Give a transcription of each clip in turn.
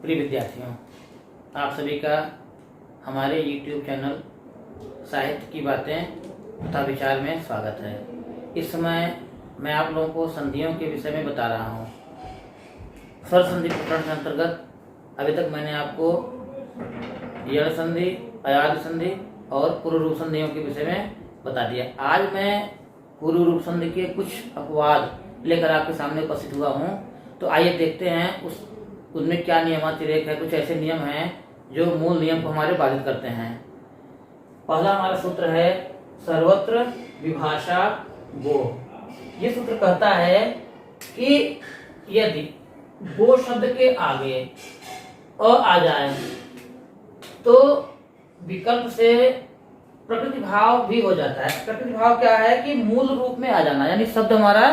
प्रिय विद्यार्थियों, आप सभी का हमारे YouTube चैनल साहित्य की बातें तथा विचार में स्वागत है। इस समय मैं आप लोगों को संधियों के विषय में बता रहा हूँ। स्वर संधि प्रकरण के अंतर्गत अभी तक मैंने आपको यण संधि, अयाद संधि और पूर्व रूप संधियों के विषय में बता दिया। आज मैं पूर्व रूप संधि के कुछ अपवाद लेकर आपके सामने उपस्थित हुआ हूँ। तो आइए देखते हैं उनमें क्या नियमातिरेक है। कुछ ऐसे नियम हैं जो मूल नियम को हमारे बाधित करते हैं। पहला हमारा सूत्र है सर्वत्र विभाषा गो। ये सूत्र कहता है कि यदि गो शब्द के आगे अ आ जाए तो विकल्प से प्रकृति भाव भी हो जाता है। प्रकृति भाव क्या है कि मूल रूप में आ जाना, यानी शब्द हमारा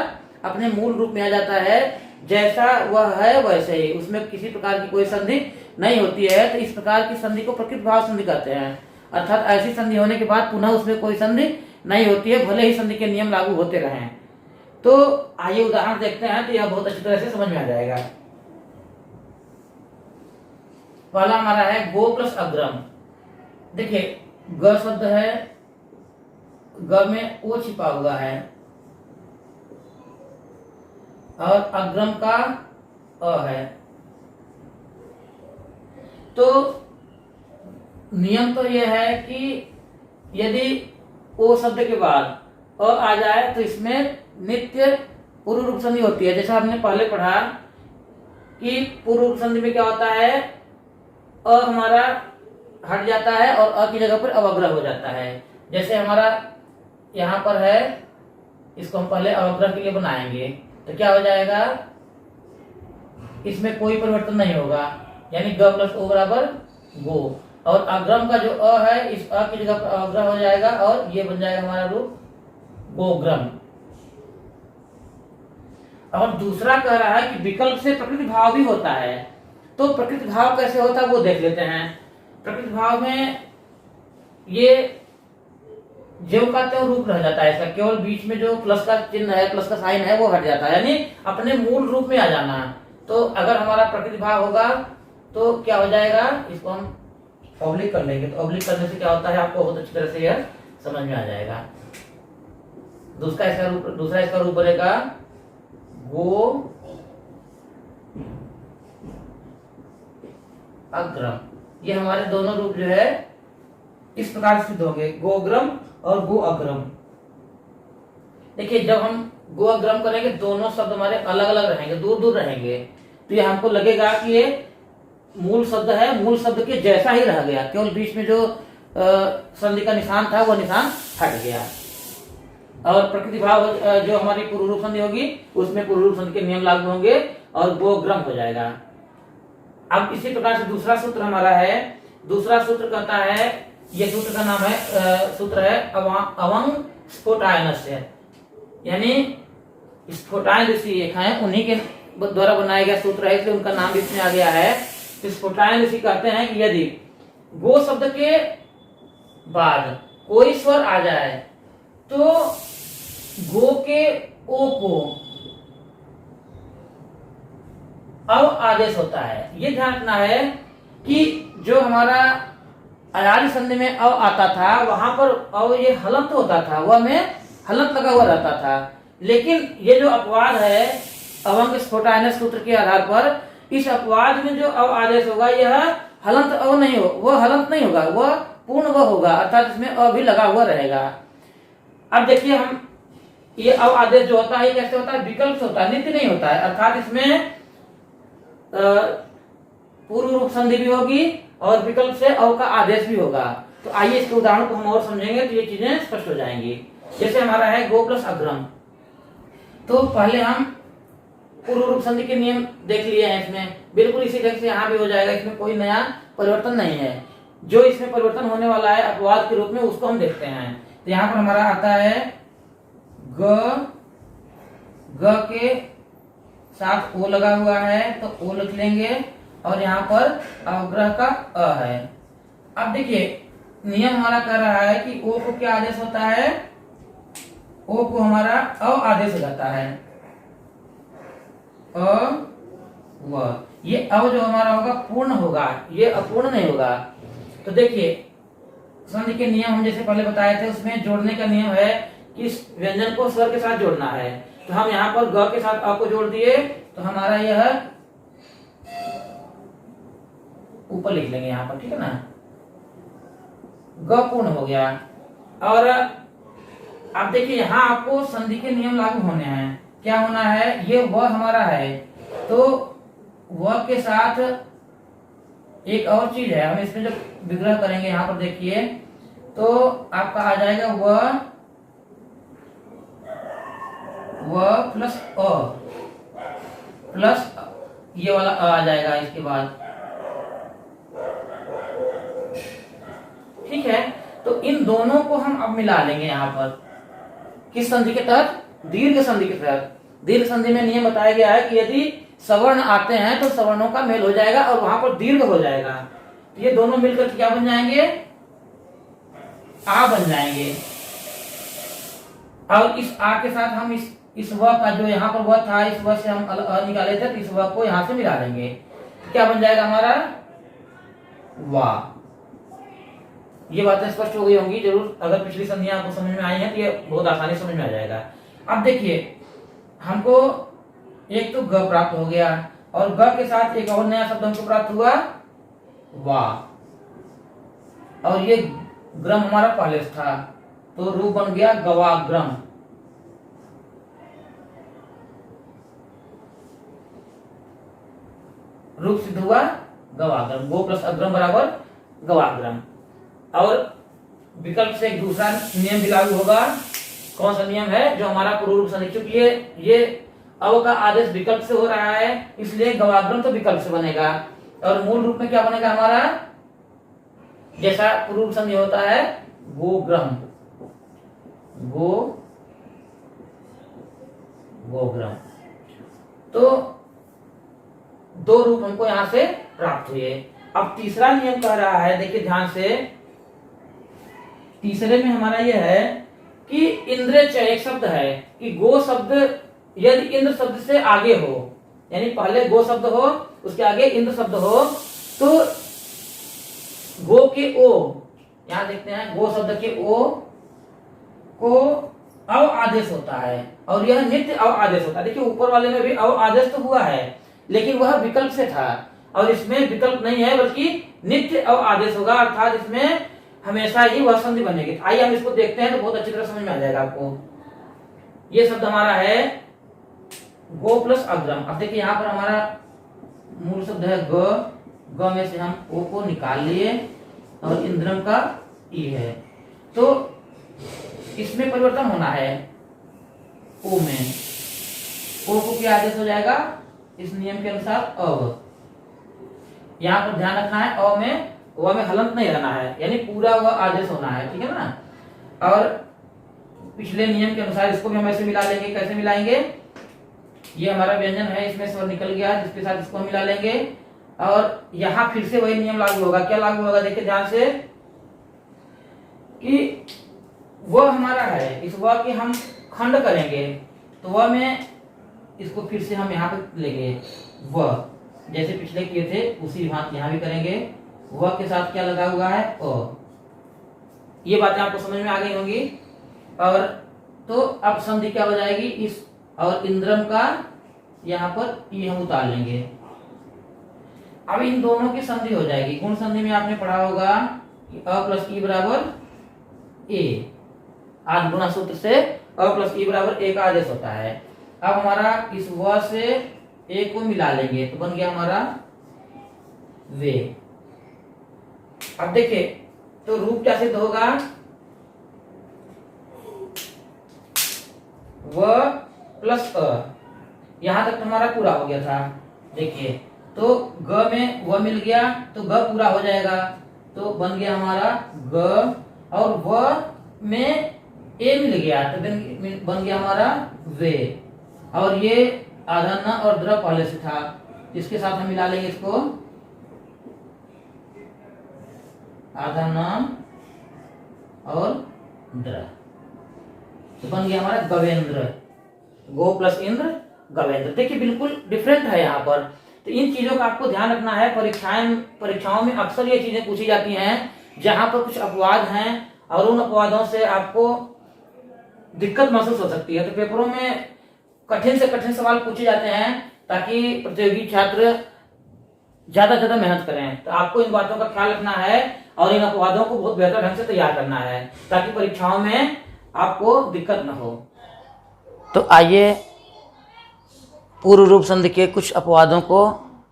अपने मूल रूप में आ जाता है, जैसा वह है वैसे ही, उसमें किसी प्रकार की कोई संधि नहीं होती है। तो इस प्रकार की संधि को प्रकृति भाव संधि कहते हैं। अर्थात ऐसी संधि होने के बाद पुनः उसमें कोई संधि नहीं होती है, भले ही संधि के नियम लागू होते रहें। तो आइए उदाहरण देखते हैं, तो यह बहुत अच्छी तरह से समझ में आ जाएगा। पहला हमारा है गो प्लस अग्रम। देखिए ग शब्द है, ग में ओ छिपा हुआ है और अग्रम का अ है। तो नियम तो यह है कि यदि ओ शब्द के बाद अ आ जाए तो इसमें नित्य पूर्व रूप संधि होती है। जैसा हमने पहले पढ़ा कि पूर्व रूप संधि में क्या होता है, अ हमारा हट जाता है और अ की जगह पर अवग्रह हो जाता है। जैसे हमारा यहाँ पर है, इसको हम पहले अवग्रह के लिए बनाएंगे तो क्या हो जाएगा, इसमें कोई परिवर्तन नहीं होगा, यानी ग प्लस ओ बराबर गो। और अग्रम का जो अ है, इस अ की जगह पर अवग्रह हो जाएगा और ये बन जाएगा हमारा रूप गोग्रम। और दूसरा कह रहा है कि विकल्प से प्रकृति भाव भी होता है। तो प्रकृति भाव कैसे होता है वो देख लेते हैं। प्रकृति भाव में ये ज्यों का त्यों रूप रह जाता है इसका, केवल बीच में जो प्लस का चिन्ह है, प्लस का साइन है वो हट जाता है, यानी अपने मूल रूप में आ जाना। तो अगर हमारा प्रकृति भाव होगा तो क्या हो जाएगा, इसको हम ऑब्लिक कर लेंगे। तो ऑब्लिक करने से क्या होता है आपको बहुत अच्छी तरह से यह समझ में आ जाएगा। दूसरा इसका रूप बनेगा गो अग्रम। ये हमारे दोनों रूप जो है इस प्रकार सिद्ध होंगे, गोग्रम और गो अग्रम। देखिए जब हम गो अग्रम करेंगे दोनों शब्द हमारे अलग अलग रहेंगे, दूर दूर रहेंगे, तो ये हमको लगेगा कि ये मूल शब्द है, मूल शब्द के जैसा ही रह गया, केवल बीच में जो संधि का निशान था वो निशान हट गया। और प्रकृति भाव जो हमारी पूर्व रूप संधि होगी उसमें पूर्व रूप संधि के नियम लागू होंगे और गोग्रम हो जाएगा। अब इसी प्रकार से दूसरा सूत्र हमारा है। दूसरा सूत्र कहता है, यह सूत्र का नाम है, सूत्र है अवंग स्फोटायनस्य, यानी स्फोटायन ऋषि एक है, उन्हीं के द्वारा बनाया गया सूत्र है, इसलिए उनका नाम इसमें आ गया है। तो स्फोटायन ऋषि कहते हैं कि यदि गो शब्द के बाद कोई स्वर आ जाए तो गो के ओ को अव आदेश होता है। ये ध्यान रखना है कि जो हमारा अयाद संधि में अव आता था वहां पर अव ये हलंत होता था, वह में हलंत लगा हुआ रहता था। लेकिन ये जो अपवाद है अवंग स्फोटायनस सूत्र के आधार पर, इस अपवाद में जो अव आदेश होगा यह हलंत अव नहीं हो, वह हलंत नहीं होगा, वह पूर्ण व होगा, अर्थात इसमें अ भी लगा हुआ रहेगा। अब देखिए हम ये अव आदेश जो होता है ये कैसे होता है, विकल्प से होता है, नित्य नहीं होता है। अर्थात इसमें पूर्व रूप संधि भी होगी और विकल्प से अव का आदेश भी होगा। तो आइए इसके उदाहरण को हम और समझेंगे तो ये चीजें स्पष्ट हो जाएंगी। जैसे हमारा है गो प्लस अग्रम, तो पहले हम पूर्व रूप संधि के नियम देख लिए हैं, इसमें बिल्कुल इसी ढंग से यहाँ भी हो जाएगा, इसमें कोई नया परिवर्तन नहीं है। जो इसमें परिवर्तन होने वाला है अपवाद के रूप में उसको हम देखते हैं। तो यहाँ पर हमारा आता है ग के साथ ओ लगा हुआ है तो ओ लिख लेंगे और यहाँ पर अवग्रह का अ है। अब देखिए नियम हमारा कह रहा है कि ओ को क्या आदेश होता है, ओ को हमारा अव आदेश हो जाता है, अ व। ये अव जो हमारा होगा पूर्ण होगा, ये अपूर्ण नहीं होगा। तो देखिए संधि के नियम हम जैसे पहले बताए थे, उसमें जोड़ने का नियम है कि इस व्यंजन को स्वर के साथ जोड़ना है। तो हम यहाँ पर ग के साथ अ को जोड़ दिए, तो हमारा यह ऊपर लिख लेंगे यहाँ पर, ठीक है ना, ग पूर्ण हो गया। और अब देखिए यहाँ आपको संधि के नियम लागू होने हैं। क्या होना है, ये व हमारा है, तो व के साथ एक और चीज है, हम इसमें जब विग्रह करेंगे यहाँ पर देखिए, तो आपका आ जाएगा व प्लस अ प्लस ये वाला अ आ जाएगा इसके बाद, ठीक है। तो इन दोनों को हम अब मिला लेंगे यहाँ पर, किस संधि के तहत, दीर्घ संधि के तहत। दीर्घ संधि में नियम बताया गया है कि यदि सवर्ण आते हैं तो सवर्णों का मेल हो जाएगा और वहां पर दीर्घ हो जाएगा। तो ये दोनों मिलकर क्या बन जाएंगे, आ बन जाएंगे। और इस आ के साथ हम इस व का जो यहाँ पर व था, इस व से हम अ निकाले थे, तो इस व को यहाँ से मिला देंगे, क्या बन जाएगा हमारा वाह। ये बातें स्पष्ट हो गई होंगी जरूर, अगर पिछली संधियां आपको समझ में आई हैं तो ये बहुत आसानी समझ में आ जाएगा। अब देखिए हमको एक तो ग प्राप्त हो गया, और ग के साथ एक और नया शब्द हमको प्राप्त हुआ वाह, और ये ग्रम हमारा पहले से था, तो रूप बन गया गवाग्रम। रूप सिद्ध हुआ गवाग्रम, गो प्लस अग्रम बराबर गवाग्रम। और विकल्प से एक दूसरा नियम भी लागू होगा। कौन सा नियम है, जो हमारा पूर्व रूप संधि, क्योंकि ये अव का आदेश विकल्प से हो रहा है, इसलिए गवाग्रम तो विकल्प से बनेगा। और मूल रूप में क्या बनेगा हमारा, जैसा पूर्व रूप संधि होता है गोग्रम, गोग्रम। तो दो रूप हमको यहां से प्राप्त हुए। अब तीसरा नियम कह रहा है, देखिए ध्यान से, तीसरे में हमारा यह है कि इंद्रच एक शब्द है कि गो शब्द यदि इंद्र शब्द से आगे हो, यानी पहले गो शब्द हो उसके आगे इंद्र शब्द हो, तो गो के ओ, यहां देखते हैं गो शब्द के ओ को अव आदेश होता है, और यह नित्य अव आदेश होता है। देखिए ऊपर वाले में भी अव आदेश तो हुआ है, लेकिन वह विकल्प से था, और इसमें विकल्प नहीं है बल्कि नित्य अव आदेश होगा, अर्थात इसमें हमेशा ही वह संधि बनेगी। आइए हम इसको देखते हैं तो बहुत अच्छी तरह समझ में आ जाएगा आपको। ये शब्द हमारा है गो प्लस अग्रम। अब देखिए यहाँ पर हमारा मूल शब्द है ग में से हम ओ को निकाल लिए, और इंद्रम का ई है, तो इसमें परिवर्तन होना है ओ में। ओ को क्या आदेश हो जाएगा इस नियम के अनुसार अव। यहाँ पर ध्यान रखना है अ में व में हलंत नहीं रहना है, यानी पूरा वह आदेश होना है, ठीक है ना। और पिछले नियम के अनुसार इसको भी हम ऐसे मिला लेंगे। कैसे मिलाएंगे, ये हमारा व्यंजन है, इसमें स्वर निकल गया, जिसके साथ इसको हम मिला लेंगे, और यहाँ फिर से वही नियम लागू होगा। क्या लागू होगा, देखिए ध्यान से, कि वह हमारा है, इस वह के हम खंड करेंगे, तो वह में इसको फिर से हम यहाँ पे लेंगे, वह जैसे पिछले किए थे उसी भांति यहाँ भी करेंगे। वह के साथ क्या लगा हुआ है अ। ये बातें आपको समझ में आ गई होंगी। और तो अब संधि क्या हो जाएगी, इस और इंद्रम का यहाँ पर ई हम उतार लेंगे। अब इन दोनों की संधि हो जाएगी। गुण संधि में आपने पढ़ा होगा कि अ प्लस ई बराबर ए, आज गुणा सूत्र से अ प्लस ई बराबर ए का आदेश होता है। अब हमारा इस व से ए को मिला लेंगे, तो बन गया हमारा वे। अब देखिए तो रूप क्या सिद्ध होगा, व प्लस अ, यहां तक हमारा पूरा हो गया था। देखिए तो ग में व मिल गया तो ग पूरा हो जाएगा, तो बन गया हमारा ग, और व में ए मिल गया तो बन गया हमारा वे। और ये आधा न और द्र पहले से था, इसके साथ हम मिला लेंगे इसको, आधा न और द्र, तो बन गया हमारा गवेंद्र। गो प्लस इंद्र गवेंद्र। देखिए बिल्कुल डिफरेंट है यहाँ पर। तो इन चीज़ों का आपको ध्यान रखना है। परीक्षाओं में अक्सर ये चीज़ें पूछी जाती हैं जहाँ पर कुछ अपवाद हैं और उन अपवादों से आपको दिक्कत महसूस हो सकती है। तो पेपरों में कठिन से कठिन सवाल पूछे जाते हैं ताकि प्रतियोगी छात्र ज़्यादा से ज़्यादा मेहनत करें। तो आपको इन बातों का ख्याल रखना है और इन अपवादों को बहुत बेहतर ढंग से तैयार करना है ताकि परीक्षाओं में आपको दिक्कत न हो। तो आइए पूर्व रूप संधि के कुछ अपवादों को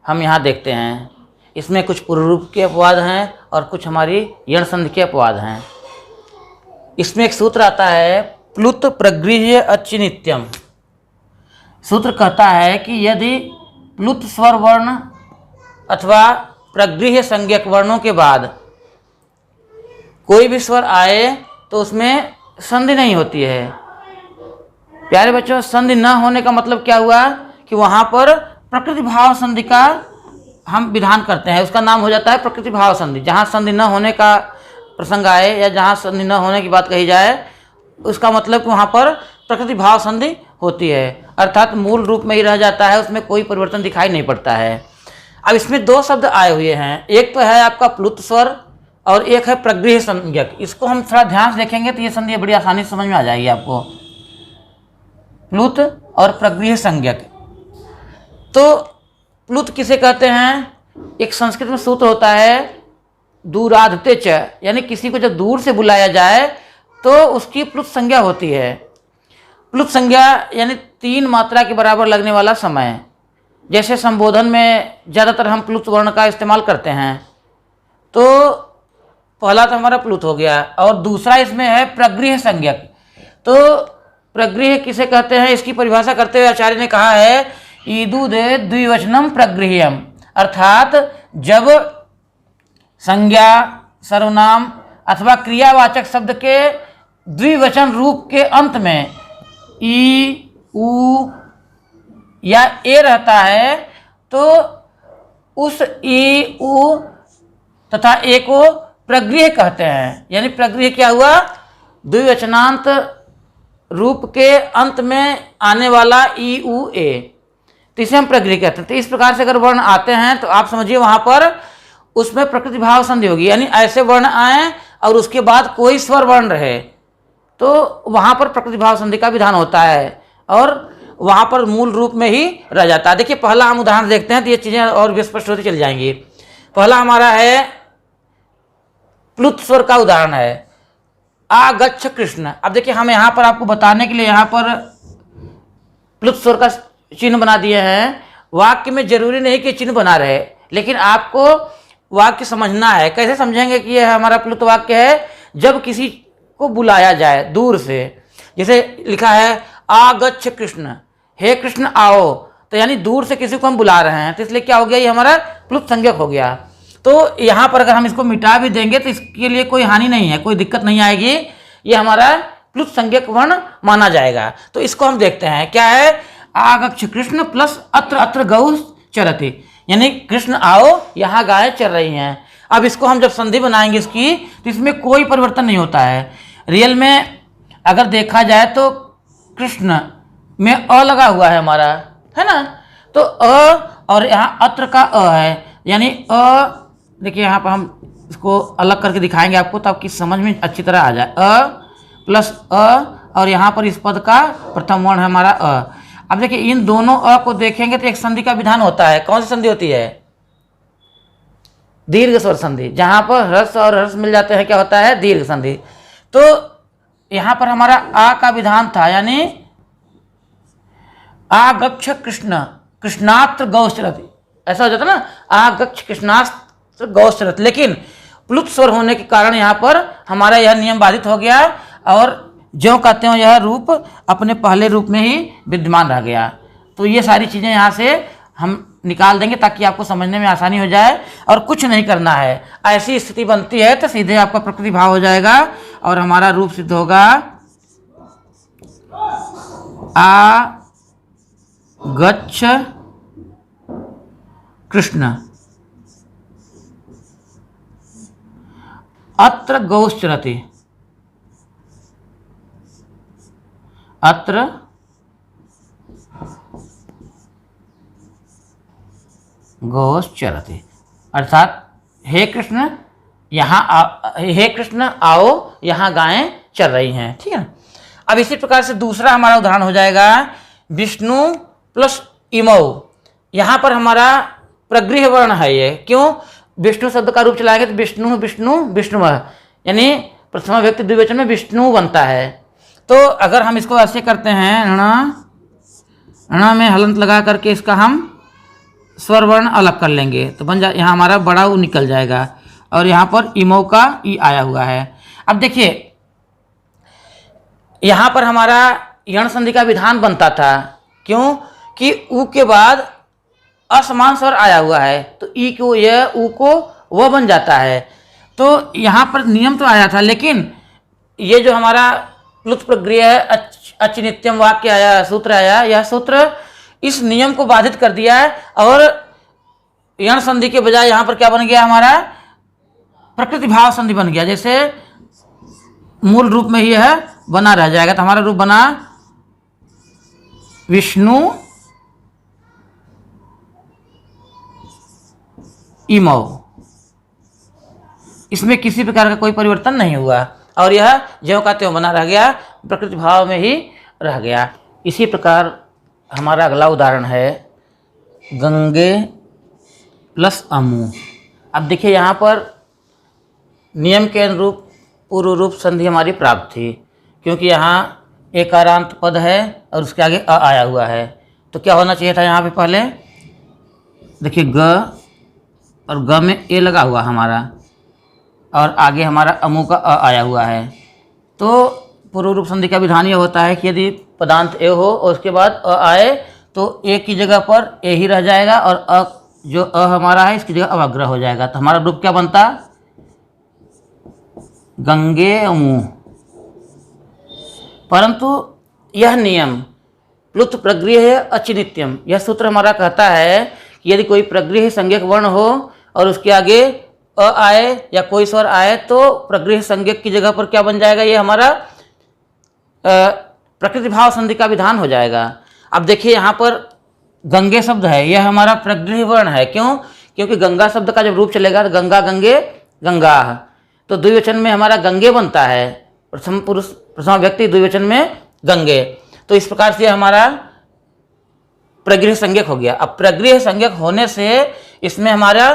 हम यहाँ देखते हैं। इसमें कुछ पूर्व रूप के अपवाद हैं और कुछ हमारी यण संधि के अपवाद हैं। इसमें एक सूत्र आता है प्लुत प्रगृह्य अचिनित्यम। सूत्र कहता है कि यदि प्लुत स्वर वर्ण अथवा प्रगृह्य संज्ञक वर्णों के बाद कोई भी स्वर आए तो उसमें संधि नहीं होती है। प्यारे बच्चों, संधि न होने का मतलब क्या हुआ कि वहाँ पर प्रकृति भाव संधि का हम विधान करते हैं, उसका नाम हो जाता है प्रकृति भाव संधि। जहाँ संधि न होने का प्रसंग आए या जहाँ संधि न होने की बात कही जाए उसका मतलब कि वहाँ पर प्रकृति भाव संधि होती है, अर्थात मूल रूप में ही रह जाता है, उसमें कोई परिवर्तन दिखाई नहीं पड़ता है। अब इसमें दो शब्द आए हुए हैं, एक तो है आपका प्लुत स्वर और एक है प्रगृह्य संज्ञक। इसको हम थोड़ा ध्यान से देखेंगे तो ये संधि बड़ी आसानी से समझ में आ जाएगी आपको, प्लुत और प्रगृह्य संज्ञक। तो प्लुत किसे कहते हैं? एक संस्कृत में सूत्र होता है दूराधते च, यानी किसी को जब दूर से बुलाया जाए तो उसकी प्लुत संज्ञा होती है। प्लुत संज्ञा यानी 3 मात्रा के बराबर लगने वाला समय। जैसे संबोधन में ज़्यादातर हम प्लुत वर्ण का इस्तेमाल करते हैं, तो पहला तो हमारा प्लुत हो गया और दूसरा इसमें है प्रगृह्य संज्ञक। तो प्रगृह्य किसे कहते हैं? इसकी परिभाषा करते हुए आचार्य ने कहा है ईदुदे द्विवचनम प्रगृह्यम, अर्थात जब संज्ञा, सर्वनाम अथवा क्रियावाचक शब्द के द्विवचन रूप के अंत में ई, उ या ए रहता है तो उस ई, उ तथा ए को प्रगृह्य कहते हैं। यानी प्रगृह्य क्या हुआ? द्विवचनांत रूप के अंत में आने वाला ई, उ, ए, तो इसे हम प्रगृह्य कहते हैं। तो इस प्रकार से अगर वर्ण आते हैं तो आप समझिए वहाँ पर उसमें प्रकृति भाव संधि होगी, यानी ऐसे वर्ण आए और उसके बाद कोई स्वर वर्ण रहे तो वहाँ पर प्रकृति भाव संधि का विधान होता है और वहाँ पर मूल रूप में ही रह जाता है। देखिए पहला हम उदाहरण देखते हैं तो ये चीज़ें और भी स्पष्ट होती चली जाएंगी। पहला हमारा है प्लुत स्वर का उदाहरण है आगच्छ कृष्ण। अब देखिए हम यहाँ पर आपको बताने के लिए यहाँ पर प्लुत स्वर का चिन्ह बना दिए हैं। वाक्य में जरूरी नहीं कि चिन्ह बना रहे, लेकिन आपको वाक्य समझना है। कैसे समझेंगे कि यह हमारा प्लुत वाक्य है? जब किसी को बुलाया जाए दूर से, जैसे लिखा है आगच्छ कृष्ण, हे कृष्ण आओ, तो यानी दूर से किसी को हम बुला रहे हैं, तो इसलिए क्या हो गया? ये हमारा प्लुत संज्ञक हो गया। तो यहाँ पर अगर हम इसको मिटा भी देंगे तो इसके लिए कोई हानि नहीं है, कोई दिक्कत नहीं आएगी, ये हमारा प्लुत संज्ञक वर्ण माना जाएगा। तो इसको हम देखते हैं क्या है, आगच्छ कृष्ण प्लस अत्र अत्र गौ चरति, यानी कृष्ण आओ, यहाँ गायें चर रही हैं। अब इसको हम जब संधि बनाएंगे इसकी तो इसमें कोई परिवर्तन नहीं होता है। रियल में अगर देखा जाए तो कृष्ण में अ लगा हुआ है हमारा, है ना, तो अ और यहाँ अत्र का अ है, यानी अ। देखिए यहाँ पर हम इसको अलग करके दिखाएंगे आपको तो आपकी समझ में अच्छी तरह आ जाए। अ प्लस अ और यहाँ पर इस पद का प्रथम वर्ण है हमारा अ। अब देखिए इन दोनों अ को देखेंगे तो एक संधि का विधान होता है। कौन सी संधि होती है? दीर्घ स्वर संधि। जहाँ पर ह्रस्व और ह्रस्व मिल जाते हैं क्या होता है? दीर्घ संधि। तो यहाँ पर हमारा आ का विधान था, यानी आगच्छ कृष्ण कृष्णात्र गौश्चरति, ऐसा हो जाता ना, आगच्छ कृष्णात्र गौश्चरति। लेकिन प्लुत स्वर होने के कारण यहाँ पर हमारा यह नियम बाधित हो गया और ज्यों कहते हो यह रूप अपने पहले रूप में ही विद्यमान रह गया। तो ये सारी चीज़ें यहाँ से हम निकाल देंगे ताकि आपको समझने में आसानी हो जाए और कुछ नहीं करना है। ऐसी स्थिति बनती है तो सीधे आपका प्रकृति भाव हो जाएगा और हमारा रूप सिद्ध होगा आ गच्छ कृष्ण अत्र गौश्चरति, अत्र गोश्चरति, अर्थात हे कृष्ण हे कृष्ण आओ, यहाँ गायें चल रही हैं। ठीक है ना। अब इसी प्रकार से दूसरा हमारा उदाहरण हो जाएगा विष्णु प्लस इमौ। यहाँ पर हमारा प्रगृह वर्ण है ये, क्यों? विष्णु शब्द का रूप चलाएंगे तो विष्णु विष्णु विष्णु, यानी प्रथमा व्यक्ति द्विवचन में विष्णु बनता है। तो अगर हम इसको ऐसे करते हैं, ण में हलंत लगा करके इसका हम स्वर वर्ण अलग कर लेंगे तो बन जा, यहाँ हमारा बड़ा ऊ निकल जाएगा और यहाँ पर इमो का ई आया हुआ है। अब देखिए यहाँ पर हमारा यण संधि का विधान बनता था, क्यों कि ऊ के बाद असमान स्वर आया हुआ है तो ई को यह, ऊ को वह बन जाता है। तो यहाँ पर नियम तो आया था, लेकिन ये जो हमारा प्लुत प्रगृह अचिनित्यम वाक्य आया, सूत्र आया, यह सूत्र इस नियम को बाधित कर दिया है और यण संधि के बजाय यहाँ पर क्या बन गया हमारा प्रकृति भाव संधि बन गया। जैसे मूल रूप में ही यह बना रह जाएगा, तो हमारा रूप बना विष्णु इमौ। इसमें किसी प्रकार का कोई परिवर्तन नहीं हुआ और यह ज्यों का त्यों बना रह गया, प्रकृति भाव में ही रह गया। इसी प्रकार हमारा अगला उदाहरण है गंगे प्लस अमू। अब देखिए यहाँ पर नियम के अनुरूप पूर्व रूप संधि हमारी प्राप्त थी, क्योंकि यहाँ एकारांत पद है और उसके आगे अ आया हुआ है। तो क्या होना चाहिए था यहाँ पे पहले, देखिए ग और ग में ए लगा हुआ हमारा और आगे हमारा अमू का अ आया हुआ है। तो पूर्व रूप संधि का विधान यह होता है कि यदि पदांत ए हो और उसके बाद अ आए तो ए की जगह पर ए ही रह जाएगा और अ जो अ हमारा है इसकी जगह अवग्रह हो जाएगा। तो हमारा रूप क्या बनता, गंगे अमू। परंतु यह नियम प्लुत प्रगृह अचिनित्यम, यह सूत्र हमारा कहता है कि यदि कोई प्रगृह संज्ञक वर्ण हो और उसके आगे अ आए या कोई स्वर आए तो प्रगृह संज्ञक की जगह पर क्या बन जाएगा, ये हमारा प्रकृति भाव संधि का विधान हो जाएगा। अब देखिए यहाँ पर गंगे शब्द है, यह हमारा प्रगृह वर्ण है। क्यों? क्योंकि गंगा शब्द का जब रूप चलेगा तो गंगा गंगे गंगा, तो द्विवचन में हमारा गंगे बनता है, प्रथम पुरुष प्रथम व्यक्ति द्विवचन में गंगे। तो इस प्रकार से हमारा प्रगृह संज्ञक हो गया। अब प्रगृह संज्ञक होने से इसमें हमारा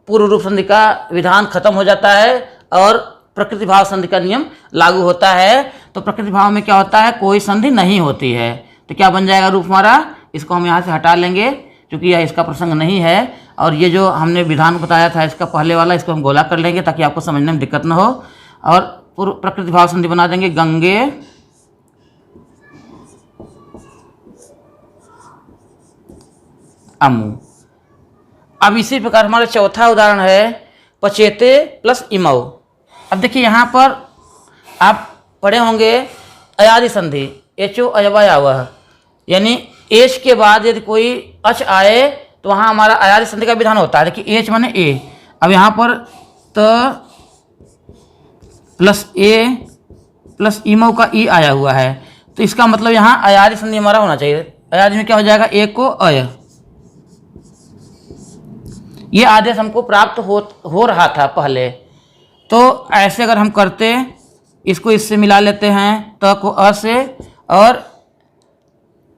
पूर्व रूप संधि का विधान खत्म हो जाता है और प्रकृति भाव संधि का नियम लागू होता है। तो प्रकृति भाव में क्या होता है, कोई संधि नहीं होती है। तो क्या बन जाएगा रूप हमारा, इसको हम यहाँ से हटा लेंगे क्योंकि यह इसका प्रसंग नहीं है। और ये जो हमने विधान बताया था इसका पहले वाला, इसको हम गोला कर लेंगे ताकि आपको समझने में दिक्कत न हो और पूर्व प्रकृति भाव संधि बना देंगे गंगे अमू। अब इसी प्रकार हमारा चौथा उदाहरण है पचेते प्लस इमौ। अब देखिए यहाँ पर आप पढ़े होंगे अयादि संधि, एचो अयवायावह, यानी एच के बाद यदि कोई अच आए तो वहाँ हमारा अयादि संधि का विधान होता है। देखिए एच माने ए, अब यहाँ पर त प्लस ए प्लस इमौ का ई आया हुआ है, तो इसका मतलब यहाँ अयादि संधि हमारा होना चाहिए। अयादि में क्या हो जाएगा, ए को अय। ये आदेश हमको प्राप्त हो रहा था पहले, तो ऐसे अगर हम करते इसको इससे मिला लेते हैं, त को अ से और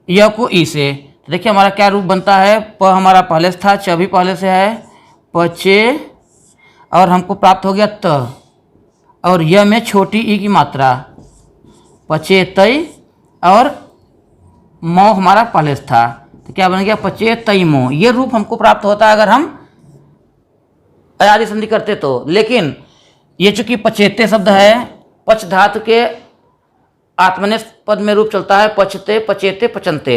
य को ई से, तो देखिए हमारा क्या रूप बनता है, प हमारा पहले से था, च भी पहले से है, पचे और हमको प्राप्त हो गया त और य में छोटी ई की मात्रा पचे तई और मौ हमारा पहले से था, तो क्या बन गया पचे तई मो। ये रूप हमको प्राप्त होता है अगर हम अयादि संधि करते तो। लेकिन ये चूंकि पचेते शब्द है, पच धातु के आत्मनेपद पद में रूप चलता है पचते पचेते पचनते,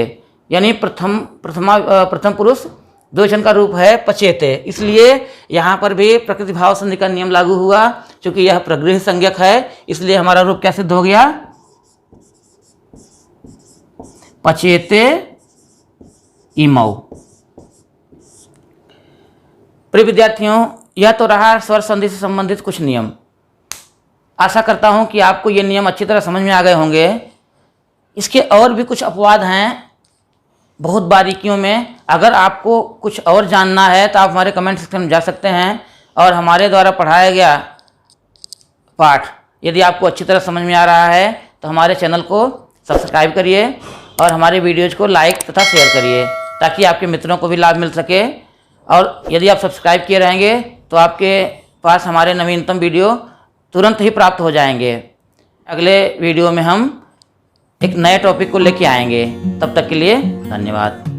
यानी प्रथम पुरुष द्विवचन का रूप है पचेते, इसलिए यहाँ पर भी प्रकृति भाव संधि का नियम लागू हुआ। क्योंकि यह प्रगृह संज्ञक है इसलिए हमारा रूप क्या सिद्ध हो गया, पचेते इमौ। प्रिय विद्यार्थियों, यह तो रहा स्वर संधि से संबंधित कुछ नियम। आशा करता हूं कि आपको ये नियम अच्छी तरह समझ में आ गए होंगे। इसके और भी कुछ अपवाद हैं बहुत बारीकियों में। अगर आपको कुछ और जानना है तो आप हमारे कमेंट सेक्शन में जा सकते हैं और हमारे द्वारा पढ़ाया गया पाठ यदि आपको अच्छी तरह समझ में आ रहा है तो हमारे चैनल को सब्सक्राइब करिए और हमारे वीडियोज को लाइक तथा शेयर करिए ताकि आपके मित्रों को भी लाभ मिल सके। और यदि आप सब्सक्राइब किए रहेंगे तो आपके पास हमारे नवीनतम वीडियो तुरंत ही प्राप्त हो जाएंगे। अगले वीडियो में हम एक नए टॉपिक को लेके आएंगे। तब तक के लिए धन्यवाद।